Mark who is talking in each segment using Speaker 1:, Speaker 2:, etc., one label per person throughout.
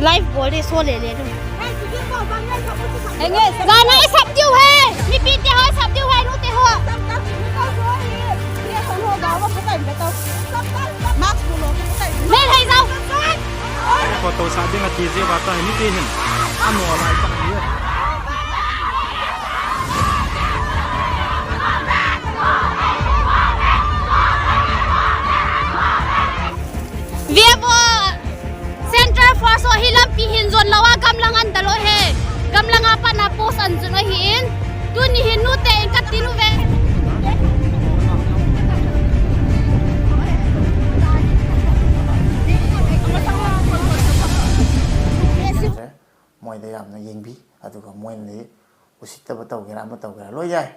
Speaker 1: Live bol so le le tu. Gana ai sab diu hai. Mi pi te ho sab diu hai nu te ho. Lên hay sao?
Speaker 2: Photo sa ding ati je bata ni te hin. Ano lai pa ni.
Speaker 1: Viebo Center for Sohilam pihin zon lawa gamlangan dalo he. Gamlang apa na post an zon hin. Tu ni hin nu te katinu ve.
Speaker 3: Mọi người làm nó yên bí, tôi có mọi người usit tao cái làm tao cái lôi dài,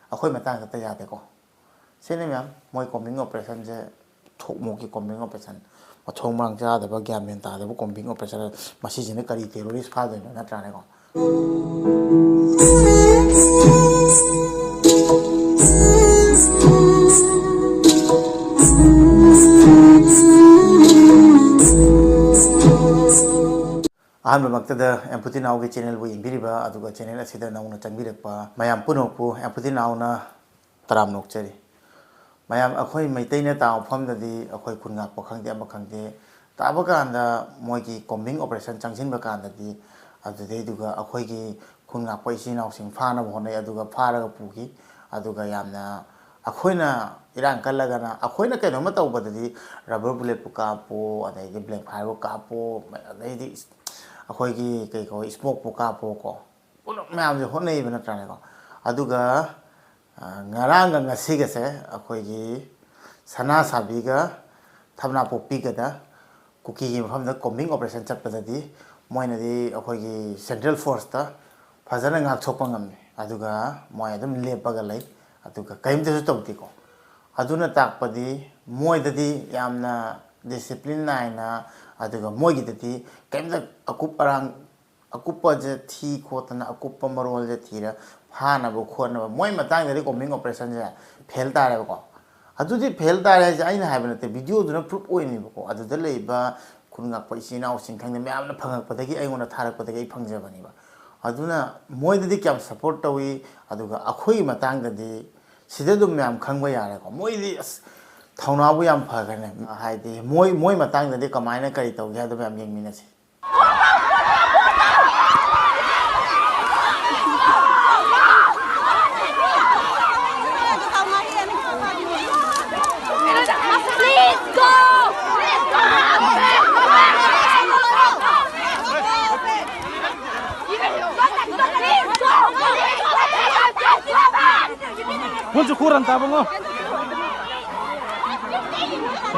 Speaker 3: ở khơi mà tăng cái tay ra thế co, xem này em, mọi combing operation sẽ thuộc một cái combing operation, mà trong mang ra để bao game hiện tại để bao combing operation, mà chỉ nên cái terrorist phá rồi nó ra này co. Aham maktada empathy now ke channel bu imbiriba aduga channel asida nauna changbirakpa mayam punokpu empathy now na taram nokchari mayam akhoi maitaina taw phamdadi akhoi khunga pakhangde amakhangde tabakanda moigi combing operation changsinba kandadi adudei duga akhoi gi khunga paisi naw sing phana bonai aduga pharaga pugi aduga yamna akhoina irang kallaga na akhoina kaino ma tawbadadi rubber bullet pu kapo adai di blank fire kapo adai di akhoi gi kai ko smoke pu kapo ko puno myam je honei bana trane ko aduga ngarang nga siga se akhoi gi sana sabi ga Thapnapokpi ga da Kuki gi mafam da combing operation chat padadi moina di akhoi gi central force ta fazana ngak chokpa ngamni aduga moi adum lepaga lai aduga kaimte su tawti ko aduna takpadi moi dadi yamna discipline naina aduga moi gidati kaimta akupa je thi khotana akupa marol je thira phana bo khona moi matang dadi combing operation je fail tare ko adudi fail tare je aina haibana te video duna proof oini ko aduda leiba khunga paisi naw singkhang me amna phangak padagi aingona tharak padagi ai phangjabani ba aduna moi dadi kyam support tawi aduga akhoi matang dadi sida dum myam khangba yare ko moi di thawna bu yam phagane haidi moi matang dadi kamaina kari tawge adu myam yengmina si
Speaker 2: Pun syukuran tak bang?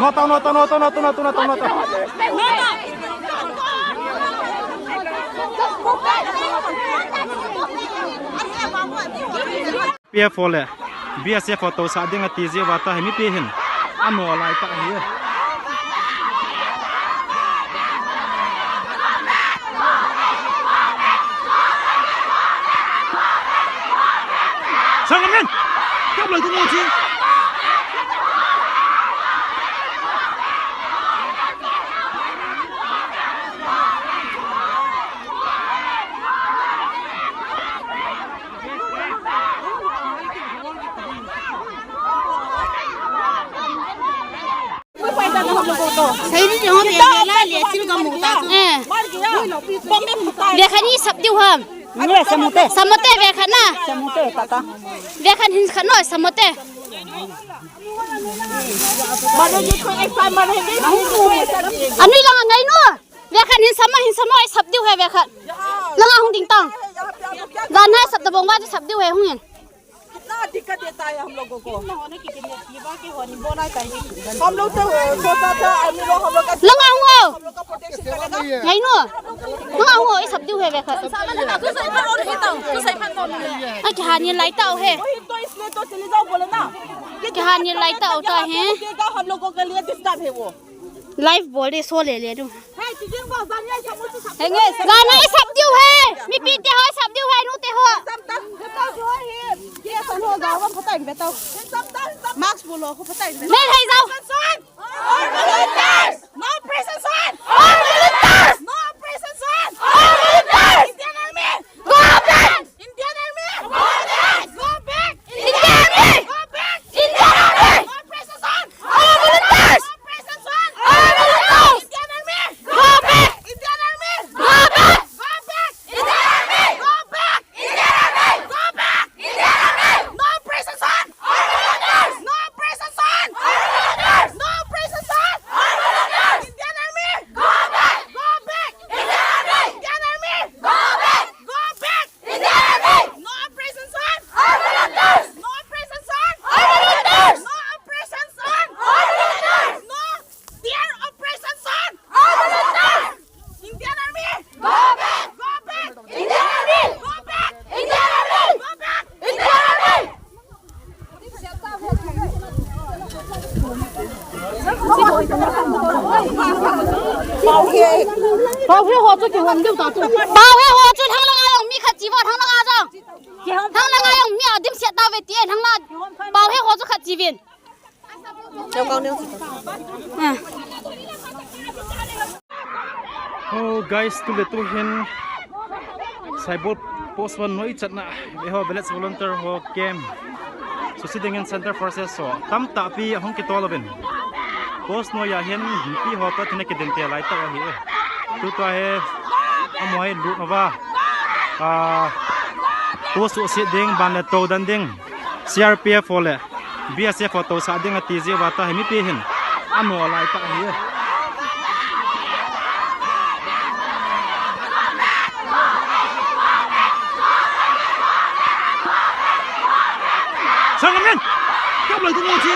Speaker 2: Nota. Pia fole, biasa foto saat dia ngati je bata hemi pihin, anu alai tak dia. Sanamanbi, kau boleh tunggu sih.
Speaker 1: Thấy nó bị la liệt xin con mù ta. Về khán đi sập tiêu hầm.
Speaker 4: Nghe samute
Speaker 1: về khán à?
Speaker 4: Samute tata.
Speaker 1: Về khán hình khán nói samute.
Speaker 4: Mana je ko ai pa mana he.
Speaker 1: Anh đi lang ngay nữa. Về khán hình sama ai sập tiêu hay về khán. Lang không đình tang. Gan hai sập dabong ba sập tiêu hay không yên.
Speaker 4: कितना दिक्कत देता है हम लोगों को हम लोग तो सोचा था हम लोग
Speaker 1: लंगा हुआ
Speaker 4: का प्रोटेक्शन करेगा
Speaker 1: नहीं नो लंगा हुआ ये सब दियो है बेखा
Speaker 4: तो सही पर और ही तो सही पर तो
Speaker 1: आ क्या ये लाइट आउ है
Speaker 4: तो इसलिए तो चले जाओ बोले ना
Speaker 1: क्या ये लाइट आउ तो है
Speaker 4: हम लोगों के लिए डिस्टर्ब है वो
Speaker 1: लाइव बोले सो ले ले दूं
Speaker 4: है चिकन को गाना सब
Speaker 1: गाना ये सब दियो है मी पीते हो सब दियो है नु ते हो
Speaker 4: ये सब हो गावा पता है बेटा मार्क्स बोलो को पता है
Speaker 1: मैं है जाओ
Speaker 4: No prison sign! No prison sign! No
Speaker 1: bảo vệ họ cho kiểu hồn điêu tao bảo vệ họ cho thằng nào ông mi khát chỉ vào thằng nào cho thằng nào ông mi ở điểm sẽ tao về tiền thằng nào bảo vệ họ cho khát chỉ viên cho con điêu
Speaker 2: Oh guys, tu le tu hin cyber post one noi chatna be ho village volunteer ho camp so sitting in center forces so tam ta pi hong ki tolobin post no ya hin pi ho pa tne ke den te lai ta hi tu ta he amoi lu nova post so se ding ban le to dan ding CRPF ho le BSF photo sa ding ati je wa ta hi mi pi hin amo lai ta hi Sanamanbi, cấp lời tung chi.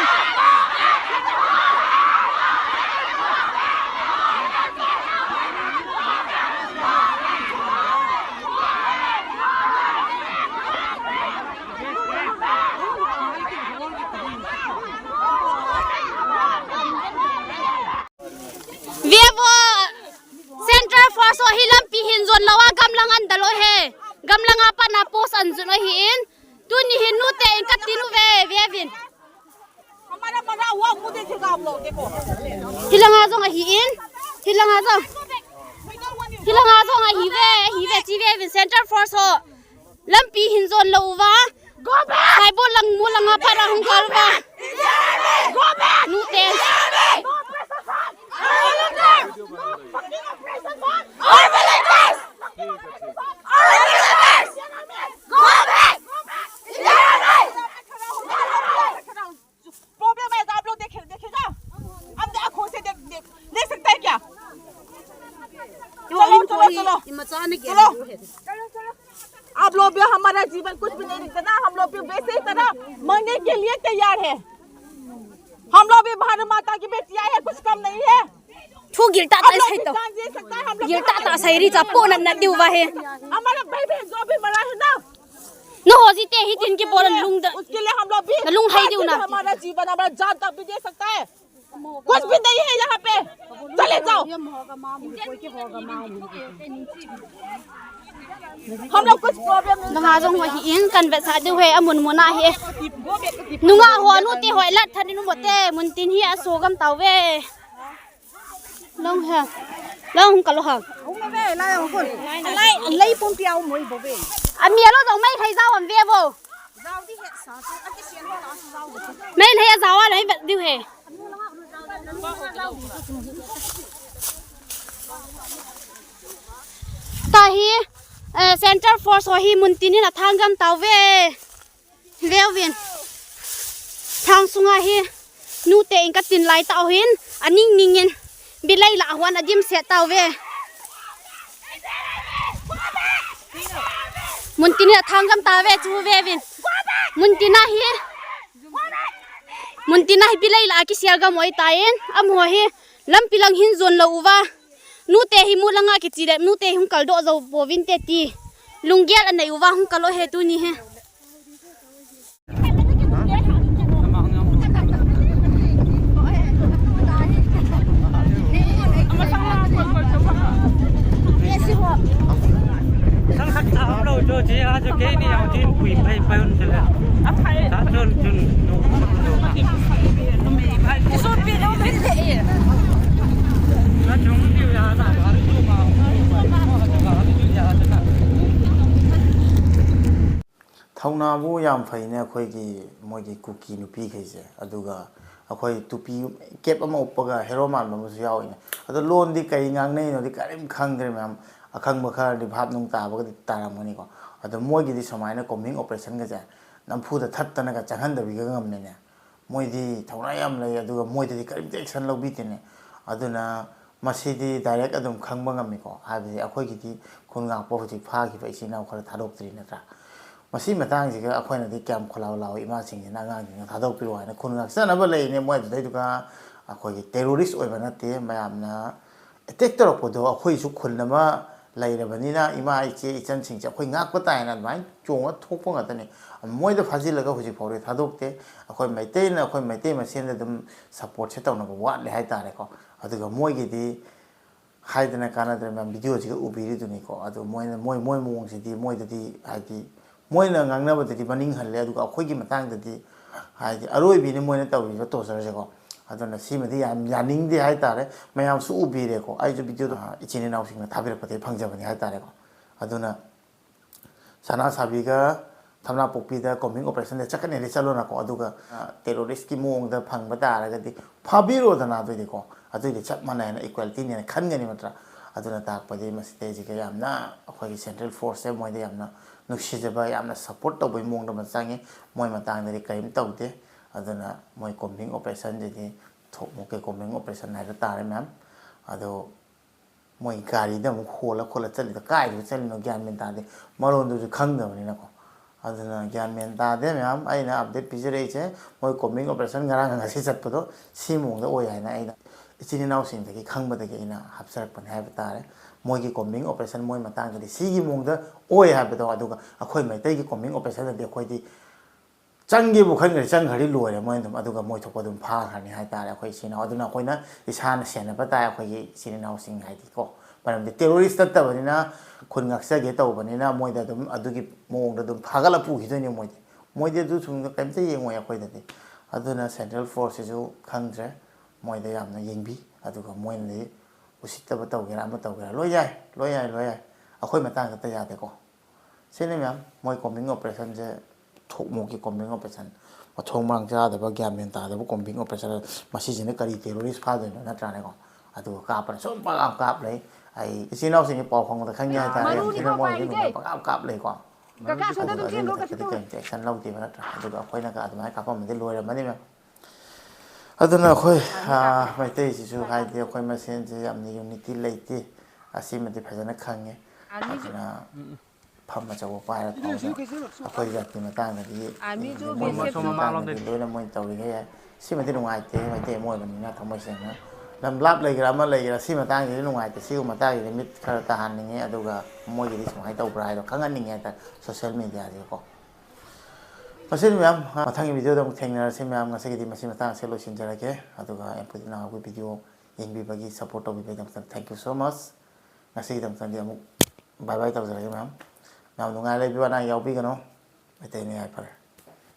Speaker 1: Center for Sohilam pihin zon lawa gamlang andalo he gamlang apa na post anjuno hin tu ni hinu te katinu ve vin
Speaker 4: हमारा बड़ा हुआ मुझे सिखा आप लोग देखो
Speaker 1: hilang azong hi in hilang azong hi ve chi ve vin Center for So lampi hin zon lawa go back sai bo lang mu lang apa ra hung karwa go back nu te
Speaker 4: problem है आप लोग देखेगा हम आंखों से देख सकते हैं क्या चलो आप लोग भी हमारा जीवन कुछ भी नहीं देना हम लोग भी वैसे ही तरह मरने के लिए तैयार है हम लोग भी भारत माता की बेटियां है कुछ कम नहीं है
Speaker 1: thu gilta ta sai to gilta ta sai ri cha po na diu wa he
Speaker 4: हमारा भाई बहन जो भी मरा है ना
Speaker 1: no ho ji te hi tin ki boran lung da
Speaker 4: उसके लिए हम लोग भी
Speaker 1: लुंग hai दिउ ना
Speaker 4: हमारा जीवन हमारा जान तक भी दे सकता है कुछ भी नहीं है यहाँ पे चले जाओ हम लोग कुछ problem
Speaker 1: nga jong ho hi in kan ve sa diu he amun mona he nunga ho nu ti hoi lat thani nu mote mun tin hi a so gam taw ve long ha long ka lo ha
Speaker 4: lấy phong tiêu mới bảo vệ
Speaker 1: a mi lo dong mai khai giao am ve bo mai lai giao a lai diu he ta hi Center for So hi mun tin na thangam taw ve vin thang sunga hi nu te in ka tin lai taw hin aning ningin bilay la hwan adim se taw ve muntina thangam ta ve chu ve vin muntina hi bilay la ki siaga moi taen am ho hi lampilang hin zon lo uwa nu te hi mulanga ki chire nu te hum kaldo zo bovin te ti lungial anai uwa hum kalo he tu ni he
Speaker 5: sang khắc sao đâu cho chị ra cho cái này ông tin quỷ bay bay hơn thế là đã chân chân đồ số tiền đâu biết thế nó chúng điều ra là nó tụ vào
Speaker 3: thौना bu yam phai ne khoi gi moi gi Kuki nu pi khai je aduga akhoi tupi kep ama upaga hero man ma su yaw ina adu lon di kai ngang nei no di karim khang dre mam akhang ba kha di bhap nung ta ba ga di taram ngani ko adu moi gi di samai na combing operation ga ja nam phu da that ta na ga changhan da bi ga ngam ne ne moi di thौना yam lai aduga moi di karim action lo bi te ne aduna masi di direct adum khang ba ngam mi ko ha bi akhoi gi di khun ngang po ji pha gi ba isi na khara tharok tri na ta masi matang ji ga akhoi na di cam kholau lau ima sing na nga gi thadok pi wa na khun ngak sa na ba lai ne moi dai du ka akhoi gi terrorist oi ba na te mayam na attack tor ko do akhoi su khun na ma ꯂꯩꯔꯕꯅꯤꯅ ꯏꯃꯥ ꯏꯆꯦ ꯏꯆꯟꯁꯤꯡꯁꯦ ꯑꯩꯈꯣꯏ ꯉꯥꯛꯄ ꯇꯥꯏꯅ ꯑꯗꯨꯃꯥꯏꯅ ꯆꯣꯡꯉ ꯊꯣꯛꯄ ꯉꯥꯛꯇꯅꯤ ꯃꯣꯏꯗ ꯐꯥꯖꯤꯜꯂꯒ ꯍꯧꯖꯤꯛ ꯐꯥꯎꯗꯤ ꯊꯥꯗꯣꯛꯇꯦ ꯑꯩꯈꯣꯏ ꯃꯩꯇꯩꯅ ꯑꯩꯈꯣꯏ ꯃꯩꯇꯩ ꯃꯁꯦꯟꯗ ꯑꯗꯨꯝ ꯁꯞꯄꯣꯔꯠꯁꯦ ꯇꯧꯅꯕ ꯋꯥꯠꯂꯦ ꯍꯥꯏꯇꯥꯔꯦꯀꯣ ꯑꯗꯨꯒ ꯃꯣꯏꯒꯤꯗꯤ 하이드나 까나들 만 비디오지가 우비리도니까 아주 모이 몽시디 모이들이 하이디 모이는 강나버들이 마닝 할래 아두가 아코기 마땅들이 하이디 아로이비는 모이는 따위가 또서저거 아두나 시메디 야닝디 하이따레 마ям수 우비레고 아이저 비디오도 이치네 나오시면 다비르거데 방자버니 하이따레고 아두나 사나사비가 탐나복비다 코밍 오퍼레이션에 착근에 리살로나고 아두가 테러리스트기 모ong다 방바다라가디 파비로다나도이고 अदुगे चप माने इक्वालिटी ने खनगनी मत्रा अदुना ताकपदि मस्तेजी के यामना अखोगी सेंट्रल फोर्स से मोइदे यामना नुक्सिजबा यामना सपोर्ट तबय मोंगदा मचांगे मोय मतांग दे करिम तौदे अदुना मोय कॉम्बिंग ऑपरेशन जेदि थोकमोके कॉम्बिंग ऑपरेशन नाय तारे मैम अदो मोय गाड़ी द मु खोला खोला चली द काय जो चली नो ज्ञान में तादे मरोन दु खंगदबनी नको अदुना ज्ञान में तादे मैम आइना अपडेट पिजरे छे मोय कॉम्बिंग ऑपरेशन गरा ngasi चटपदो सिमोंग द ओय हाइना आइना इचिन इनाउसिंदगी खंगबदगी इना हापसरपन हाइबा तारे मोइगी कॉम्बिंग ऑपरेशन मोइ मतांगदि सिगी मोंगदा ओय हाइबदो अदुगा अखोय मैतैगी कॉम्बिंग ऑपरेशन दि अखोयदि चंगे बुखनगरि चंगरि लोरे मोइ दम अदुगा मोइ थोप दम फाखरनि हाइ तारे अखोय सिना अदुना अखोयना इसाना सेनबा ताय अखोयगी इचिन इनाउसिंग हाइदि को मरमदि टेररिस्ट तत्तबनिना खुनगक्सगे तौबनिना मोइदा दम अदुगी मोंगदा दम फागला पुखिदोनि मोइदि अदु सुंग कैमते येंगोय अखोयदि अदुना सेंट्रल फोर्स इजु खंगद्रे मोइदा यामना येंबी अदुगा मोइनदि उसितबा तौगेरा अमा तौगेरा लोय याय अखोय मतांग त यादेको सेने मैम मोइ कॉम्बिंग ऑपरेशन जे थोकमोकी कॉम्बिंग ऑपरेशन मथोंग मांग जादबा ग्यामेन तादबा कॉम्बिंग ऑपरेशन मसिजिने करी टेररिस्ट फादोनो नत्रानेको अदुगा कापन सोम पगाम काप लै आई इसिनाव सिंगे पाव फंगदा खंगे हाइतारे सिना मोइ पगाम काप लैको
Speaker 1: Kakak sudah tuh dia
Speaker 3: लोग एक्शन लौदि नत्रा अदुगा अखोयना का अदुमाय कापमदि लोयरमनि मैम अदुना अखोय मैतैसिसु हाइदि अखोय मसेनजे यामनि यूनिटी लैते असिमदि फजना खंगे अदुना फम चौ पायरा थाउदा अखोय जाति मतांगदि लोयना मोइ तौरिगे याय सिमदि नुंगाइते मैतै मोयबनिना थमैसेना लम लाप लैगरा अमा लैगरा सि मतांगदि नुंगाइते सिगु मतांगदि मिट खरा ताहानिंगे अदुगा मोइगिदि सुमाय तौब्रा हाइदो खंगनिंगे ता सोशल मीडिया जेको मसिन मैम मथांगी वीडियो दम थेंगनरसे मैम ngasiगि मसि मतांग से लोसिनजरगे अदुगा एम्पुदिना हागु वीडियो येंबिबगी सपोर्ट तौबिबे दम थैंक यू सो मच ngasiगि दम थंदि अमु बाय बाय तौजरगे मैम नाम नुंगाय लेबिवाना यावबिगनो मैतैनि हाइफर